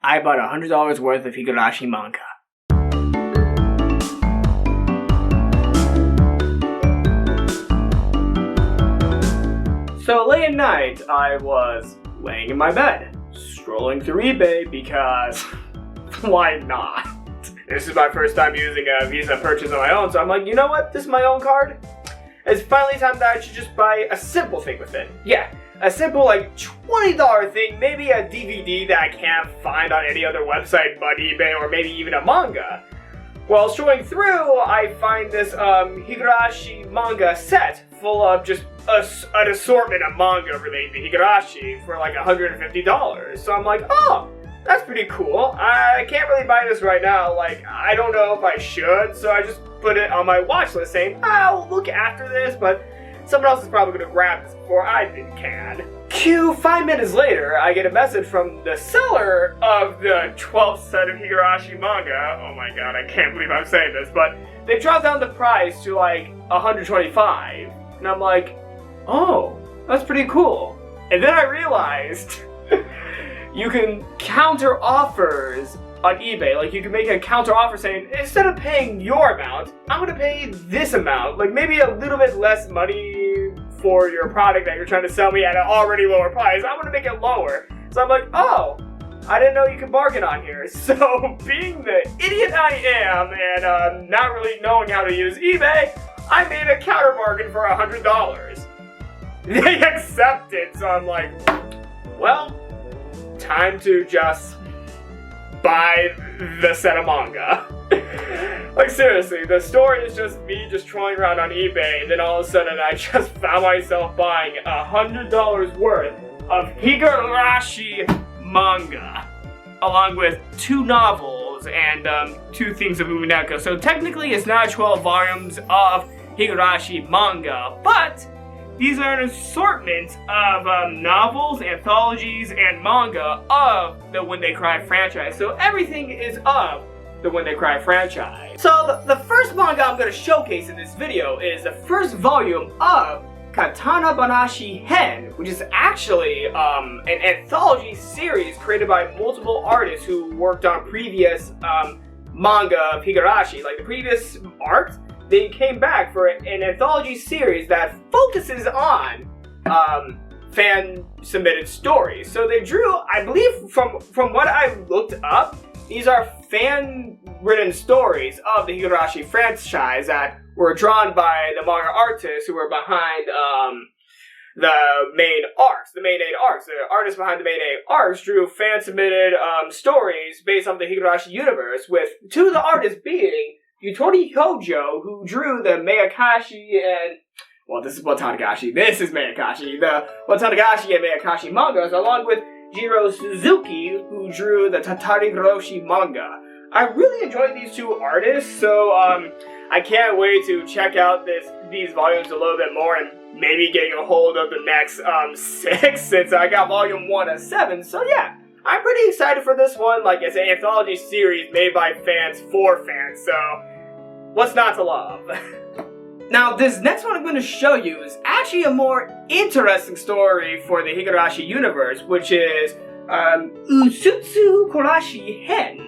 I bought $100 worth of Higurashi Manga. So late at night, I was laying in my bed, scrolling through eBay because why not? This is my first time using a Visa purchase on my own, so I'm like, you know what? This is my own card. It's finally time that I should just buy a simple thing with it. Yeah, a simple like $20 thing, maybe a DVD that I can't find on any other website but eBay, or maybe even a manga. While strolling through, I find this Higurashi Manga set full of just an assortment of manga related to Higurashi for like $150. So I'm like, oh, that's pretty cool. I can't really buy this right now. Like, I don't know if I should, so I just put it on my watch list saying, I'll look after this, but someone else is probably going to grab this before I can. Cue 5 minutes later, I get a message from the seller of the 12th set of Higurashi Manga. Oh my god, I can't believe I'm saying this, but they dropped down the price to like $125. And I'm like, oh, that's pretty cool. And then I realized you can counter offers on eBay. Like, you can make a counter offer saying, instead of paying your amount, I'm gonna pay this amount. Like, maybe a little bit less money for your product that you're trying to sell me at an already lower price. I'm gonna make it lower. So I'm like, oh, I didn't know you could bargain on here. So, being the idiot I am, and not really knowing how to use eBay, I made a counter bargain for $100. They accepted, so I'm like, well, time to just buy the set of manga. Like, seriously, the story is just me just trolling around on eBay, and then all of a sudden I just found myself buying $100 worth of Higurashi Manga, along with 2 novels and 2 things of Umineko. So technically it's not 12 volumes of Higurashi Manga, but these are an assortment of novels, anthologies, and manga of the When They Cry franchise. So everything is of the When They Cry franchise. So the first manga I'm going to showcase in this video is the first volume of Katanabana Shehen, which is actually an anthology series created by multiple artists who worked on previous manga of Higurashi. Like the previous art, they came back for an anthology series that focuses on fan-submitted stories. So they drew, I believe, from what I looked up, these are fan-written stories of the Higurashi franchise that were drawn by the manga artists who were behind the main arcs. The artists behind the main 8 arcs drew fan-submitted stories based on the Higurashi universe, with 2 of the artists being Yutori Hojo, who drew the Mayakashi and, well, this is Watanagashi. This is Mayakashi. The Watanagashi and Mayakashi mangas, along with Jiro Suzuki, who drew the Tatariroshi manga. I really enjoyed these 2 artists, so I can't wait to check out these volumes a little bit more and maybe getting a hold of the next 6, since I got volume 1 of 7. So yeah, I'm pretty excited for this one. Like, it's an anthology series made by fans for fans, so what's not to love? Now, this next one I'm going to show you is actually a more interesting story for the Higurashi universe, which is Utsutsu Kurashi Hen.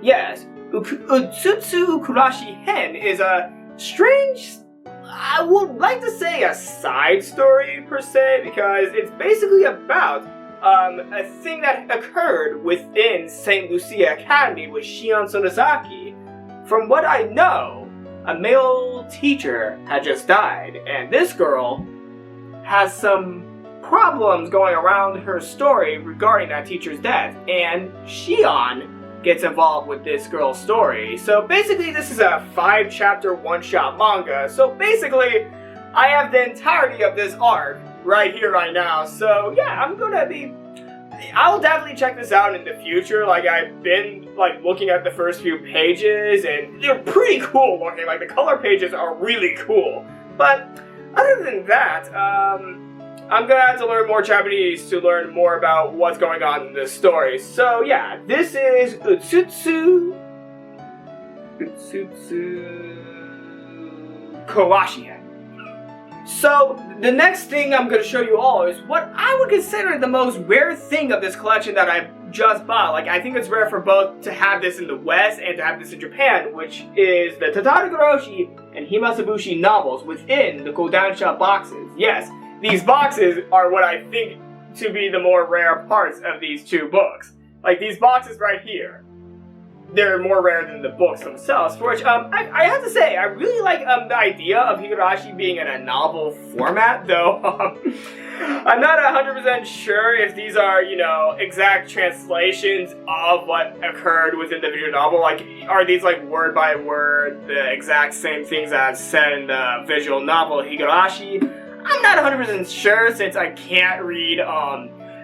Yes, Utsutsu Kurashi Hen is a strange, I would like to say a side story per se, because it's basically about a thing that occurred within St. Lucia Academy with Shion Sonozaki. From what I know, a male teacher had just died, and this girl has some problems going around her story regarding that teacher's death, and Shion gets involved with this girl's story. So basically this is a 5-chapter one-shot manga, so basically I have the entirety of this arc right here, right now. So yeah, I'll definitely check this out in the future. Like, I've been like looking at the first few pages, and they're pretty cool looking. Like, the color pages are really cool. But other than that, I'm gonna have to learn more Japanese to learn more about what's going on in this story. So yeah, this is Utsutsu Kurashi Head. So, the next thing I'm going to show you all is what I would consider the most rare thing of this collection that I've just bought. Like, I think it's rare for both to have this in the West and to have this in Japan, which is the Tatarigoroshi and Himasabushi novels within the Kodansha boxes. Yes, these boxes are what I think to be the more rare parts of these two books. Like, these boxes right here, they're more rare than the books themselves, for which, I have to say, I really like, the idea of Higurashi being in a novel format, though, I'm not 100% sure if these are, you know, exact translations of what occurred within the visual novel. Like, are these, like, word by word, the exact same things that I've said in the visual novel Higurashi? I'm not 100% sure, since I can't read,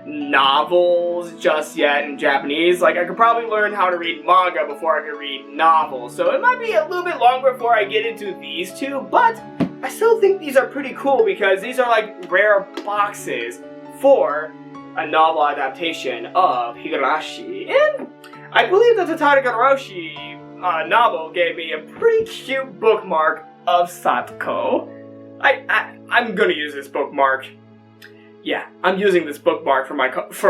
novels just yet in Japanese. Like, I could probably learn how to read manga before I could read novels, so it might be a little bit longer before I get into these two, but I still think these are pretty cool because these are like rare boxes for a novel adaptation of Higurashi. And I believe the Tatarigoroshi novel gave me a pretty cute bookmark of Satoko. I'm gonna use this bookmark. Yeah, I'm using this bookmark for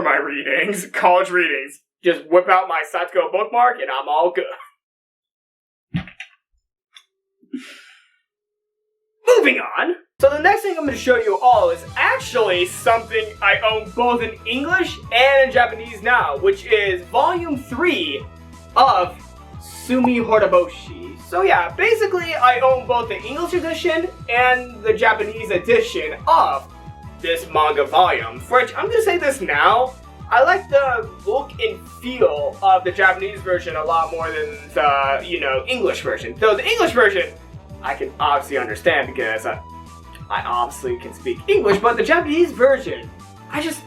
my readings, college readings. Just whip out my Satoko bookmark and I'm all good. Moving on. So the next thing I'm going to show you all is actually something I own both in English and in Japanese now, which is Volume 3 of Sumi Horoboshi. So yeah, basically I own both the English edition and the Japanese edition of this manga volume, for which I'm gonna say this now, I like the look and feel of the Japanese version a lot more than the, you know, English version. Though the English version, I can obviously understand because I obviously can speak English, but the Japanese version, I just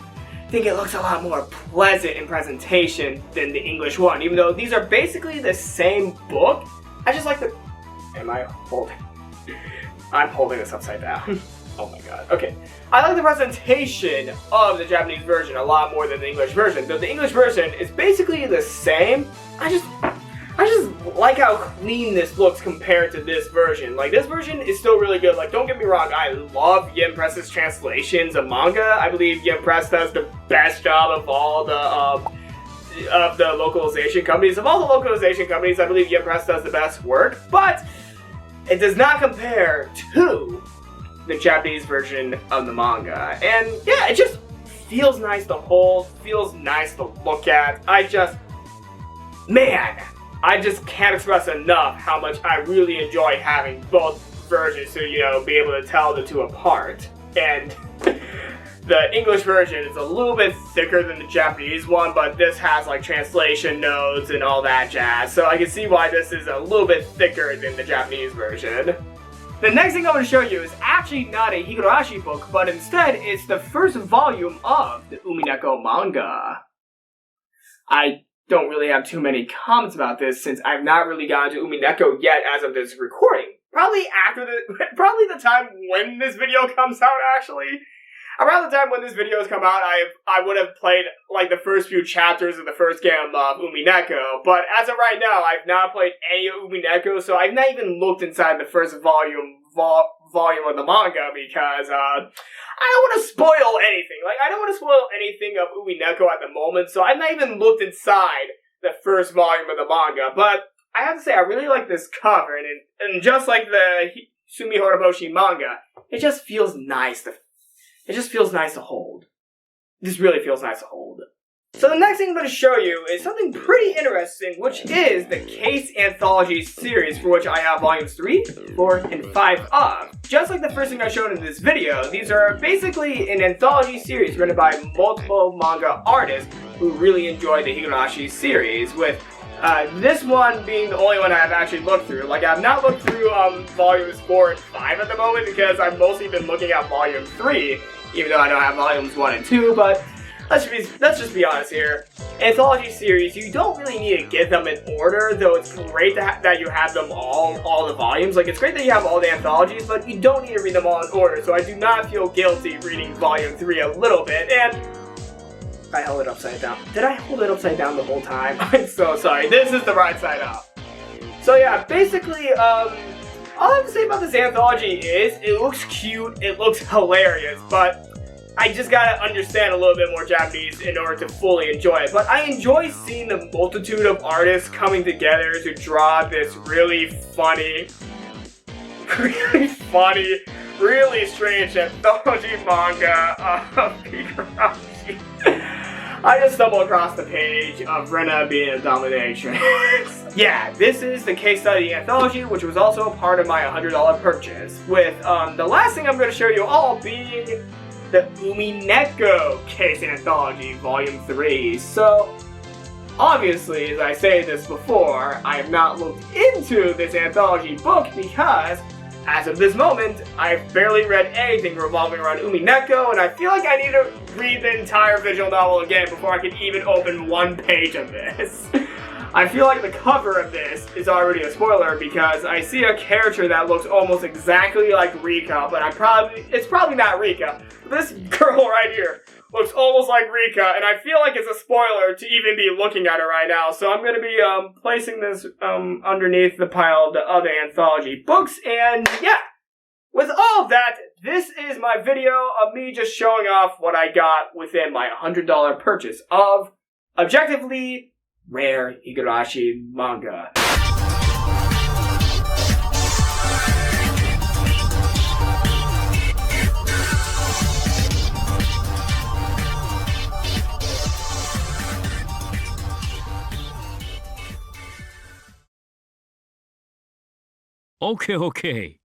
think it looks a lot more pleasant in presentation than the English one. Even though these are basically the same book, I just like the... Am I holding... I'm holding this upside down. Oh my god. Okay. I like the presentation of the Japanese version a lot more than the English version. Though the English version is basically the same, I just like how clean this looks compared to this version. Like, this version is still really good. Like, don't get me wrong, I love Yen Press's translations of manga. I believe Yen Press does the best job of all the localization companies. Of all the localization companies, I believe Yen Press does the best work. But it does not compare to the Japanese version of the manga. And yeah, it just feels nice to hold, feels nice to look at. I just can't express enough how much I really enjoy having both versions to, you know, be able to tell the two apart. And the English version is a little bit thicker than the Japanese one, but this has like translation notes and all that jazz, so I can see why this is a little bit thicker than the Japanese version. The next thing I'm going to show you is actually not a Higurashi book, but instead it's the first volume of the Umineko manga. I don't really have too many comments about this since I've not really gotten to Umineko yet as of this recording. Probably the time when this video comes out, actually. Around the time when this video has come out, I would have played like the first few chapters of the first game of Umineko, but as of right now, I've not played any of Umineko, so I've not even looked inside the first volume of the manga because I don't want to spoil anything. Like, I don't want to spoil anything of Umineko at the moment, so I've not even looked inside the first volume of the manga. But I have to say, I really like this cover, and just like the Sumi Horoboshi manga, it just feels nice to hold. This really feels nice to hold. So the next thing I'm going to show you is something pretty interesting, which is the Case Anthology series, for which I have volumes 3, 4, and 5 of. Just like the first thing I showed in this video, these are basically an anthology series written by multiple manga artists who really enjoy the Higurashi series, with this one being the only one I've actually looked through. Like, I've not looked through volumes 4 and 5 at the moment because I've mostly been looking at volume 3, even though I don't have volumes 1 and 2, but let's just be honest here. Anthology series, you don't really need to get them in order, though it's great that you have them all the volumes. Like, it's great that you have all the anthologies, but you don't need to read them all in order, so I do not feel guilty reading volume 3 a little bit, and I held it upside down. Did I hold it upside down the whole time? I'm so sorry. This is the right side up. So yeah, basically, all I have to say about this anthology is it looks cute, it looks hilarious, but I just gotta understand a little bit more Japanese in order to fully enjoy it. But I enjoy seeing the multitude of artists coming together to draw this really funny, really strange anthology manga of Higurashi. I just stumbled across the page of Rena being a dominatrix. Yeah, this is the case study anthology, which was also a part of my $100 purchase, with the last thing I'm going to show you all being the Umineko case anthology, volume 3. So, obviously, as I say this before, I have not looked into this anthology book because, as of this moment, I've barely read anything revolving around Umineko, and I feel like I need to read the entire visual novel again before I can even open one page of this. I feel like the cover of this is already a spoiler because I see a character that looks almost exactly like Rika, but it's probably not Rika. This girl right here looks almost like Rika, and I feel like it's a spoiler to even be looking at her right now, so I'm going to be placing this underneath the pile of the other anthology books, and yeah, with all of that, this is my video of me just showing off what I got within my $100 purchase of objectively rare Higurashi manga. Okay.